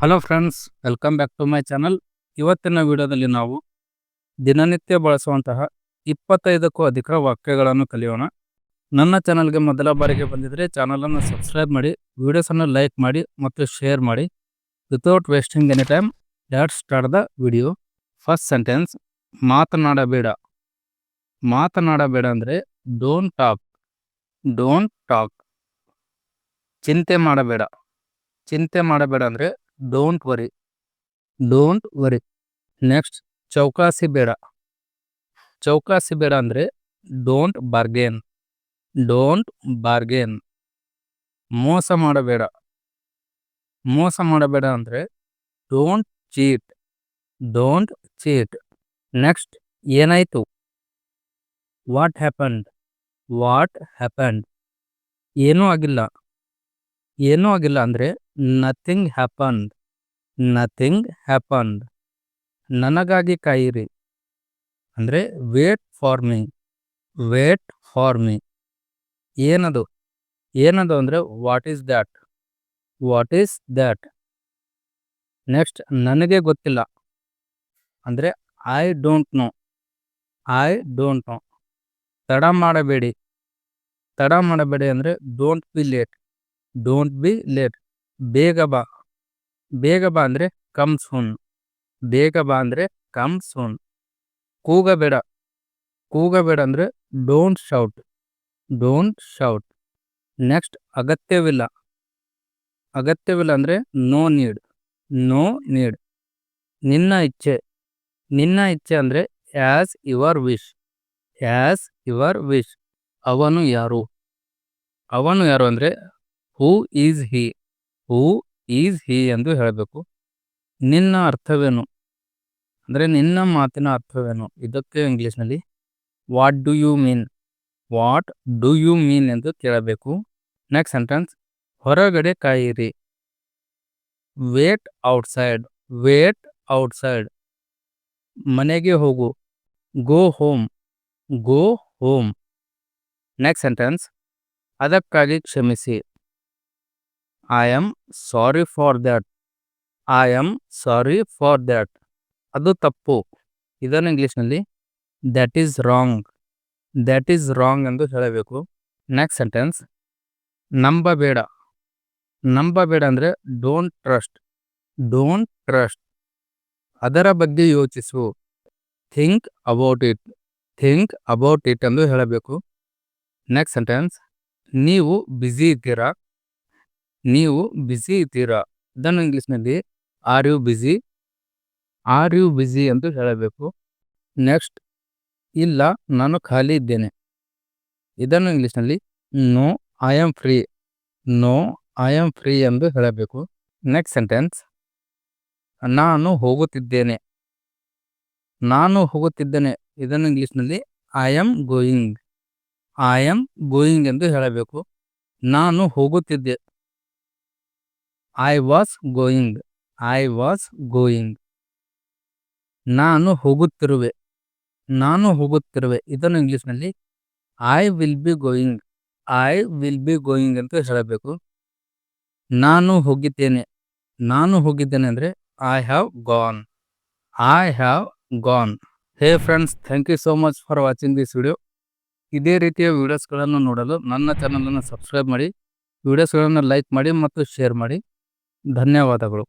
Hello friends, welcome back to my channel. ಇವತ್ತಿನ ವಿಡಿಯೋದಲ್ಲಿ ನಾವು ದಿನನಿತ್ಯ ಬಳಸುವಂತಹ 25ಕ್ಕೂ ಅಧಿಕ ವಾಕ್ಯಗಳನ್ನು ಕಲಿಯೋಣ. ನನ್ನ ಚಾನಲ್ಗೆ ಮೊದಲ ಬಾರಿಗೆ ಬಂದಿದ್ದರೆ ಚಾನಲನ್ನು ಸಬ್ಸ್ಕ್ರೈಬ್ ಮಾಡಿ, ವಿಡಿಯೋಸನ್ನು ಲೈಕ್ ಮಾಡಿ ಮತ್ತು ಶೇರ್ ಮಾಡಿ. Without wasting any time, let's start the video. First sentence, ಮಾತನಾಡಬೇಡ. ಮಾತನಾಡಬೇಡ ಅಂದರೆ ಡೋಂಟ್ ಟಾಕ್. Don't talk. ಚಿಂತೆ ಮಾಡಬೇಡ. ಚಿಂತೆ ಮಾಡಬೇಡ ಅಂದರೆ don't worry. Don't worry. Next, ಚೌಕಾಸಿ ಬೇಡ. ಚೌಕಾಸಿ ಬೇಡ ಅಂದರೆ ಡೋಂಟ್ ಬಾರ್ಗೇನ್. Don't bargain. ಮೋಸ ಮಾಡಬೇಡ. ಮೋಸ ಮಾಡಬೇಡ ಅಂದರೆ don't cheat. Don't cheat. Next, ಏನಾಯಿತು. What happened. What happened. ಏನೂ ಆಗಿಲ್ಲ. ಏನೂ ಆಗಿಲ್ಲ ಅಂದರೆ ನಥಿಂಗ್ ಹ್ಯಾಪನ್ಡ್. Nothing happened. ನನಗಾಗಿ ಕಾಯಿರಿ ಅಂದರೆ wait for me. Wait for me. ಏನದು. ಏನದು ಅಂದರೆ what is that. What is that. Next, ನನಗೆ ಗೊತ್ತಿಲ್ಲ ಅಂದರೆ I don't know. I don't know. ತಡ ಮಾಡಬೇಡಿ. ತಡ ಮಾಡಬೇಡಿ ಅಂದರೆ don't be late. Don't be late. ಬೇಗ ಬಾ. ಬೇಗ ಬಾ ಅಂದರೆ ಕಮ್ ಸೂನ್. ಬೇಗ ಬಾ ಅಂದರೆ ಕಮ್ ಸೂನ್. ಕೂಗಬೇಡ. ಕೂಗಬೇಡ ಅಂದರೆ don't shout. Don't shout. Next, ಅಗತ್ಯವಿಲ್ಲ. ಅಗತ್ಯವಿಲ್ಲ ಅಂದರೆ ನೋ ನೀಡ್. No need. ನಿನ್ನ ಇಚ್ಛೆ. ನಿನ್ನ ಇಚ್ಛೆ ಅಂದರೆ as your wish. As your wish. ಅವನು ಯಾರು. ಅವನು ಯಾರು ಅಂದರೆ who is he. Who is he ಎಂದು ಹೇಳಬೇಕು. ನಿನ್ನ ಅರ್ಥವೇನು ಅಂದರೆ ನಿನ್ನ ಮಾತಿನ ಅರ್ಥವೇನು. ಇದಕ್ಕೆ ಇಂಗ್ಲೀಷ್ನಲ್ಲಿ what do you mean. What do you mean ಎಂದು ಕೇಳಬೇಕು. ನೆಕ್ಸ್ಟ್ ಸೆಂಟೆನ್ಸ್, ಹೊರಗಡೆ ಕಾಯಿರಿ. Wait outside. Wait outside. ಮನೆಗೆ ಹೋಗು. Go home. Go home. Next sentence, ಅದಕ್ಕಾಗಿ ಕ್ಷಮಿಸಿ. I am sorry for that. I am sorry for that. ಅದು ತಪ್ಪು. ಇದನ್ನು ಇಂಗ್ಲೀಷ್ನಲ್ಲಿ that is wrong. That is wrong ಎಂದು ಹೇಳಬೇಕು. Next sentence, ನಂಬಬೇಡ. ನಂಬಬೇಡ ಅಂದರೆ ಡೋಂಟ್ ಟ್ರಸ್ಟ್. Don't trust. ಅದರ ಬಗ್ಗೆ ಯೋಚಿಸು. Think about it. Think about it ಎಂದು ಹೇಳಬೇಕು. ನೆಕ್ಸ್ಟ್ ಸೆಂಟೆನ್ಸ್, ನೀವು ಬ್ಯುಸಿ ಇದ್ದೀರಾ. ನೀವು ಬ್ಯುಸಿ ಇದ್ದೀರಾ. ಇದನ್ನು ಇಂಗ್ಲೀಷ್ನಲ್ಲಿ are you busy. Are you busy ಎಂದು ಹೇಳಬೇಕು. ನೆಕ್ಸ್ಟ್, ಇಲ್ಲ ನಾನು ಖಾಲಿ ಇದ್ದೇನೆ. ಇದನ್ನು ಇಂಗ್ಲೀಷ್ನಲ್ಲಿ no I am free. No I am free ಎಂದು ಹೇಳಬೇಕು. ನೆಕ್ಸ್ಟ್ ಸೆಂಟೆನ್ಸ್, ನಾನು ಹೋಗುತ್ತಿದ್ದೇನೆ. ನಾನು ಹೋಗುತ್ತಿದ್ದೇನೆ. ಇದನ್ನು ಇಂಗ್ಲೀಷ್ನಲ್ಲಿ I am going. I am going ಎಂದು ಹೇಳಬೇಕು. ನಾನು ಹೋಗುತ್ತಿದ್ದೆ. I was going. I was going. ನಾನು ಹೋಗುತ್ತಿರುವೆ. ನಾನು ಹೋಗುತ್ತಿರುವೆ. ಇದನ್ನು ಇಂಗ್ಲೀಷ್ನಲ್ಲಿ I will be going. I will be going ಅಂತ ಹೇಳಬೇಕು. ನಾನು ಹೋಗಿದ್ದೇನೆ. ನಾನು ಹೋಗಿದ್ದೇನೆ ಅಂದರೆ I have gone. I have gone. Hey friends, thank you so much for watching this video. ಇದೇ ರೀತಿಯ ವಿಡಿಯೋಸ್ಗಳನ್ನು ನೋಡಲು ನನ್ನ ಚಾನಲನ್ನು ಸಬ್ಸ್ಕ್ರೈಬ್ ಮಾಡಿ, ವಿಡಿಯೋಸ್ಗಳನ್ನು ಲೈಕ್ ಮಾಡಿ ಮತ್ತು ಶೇರ್ ಮಾಡಿ. ಧನ್ಯವಾದಗಳು.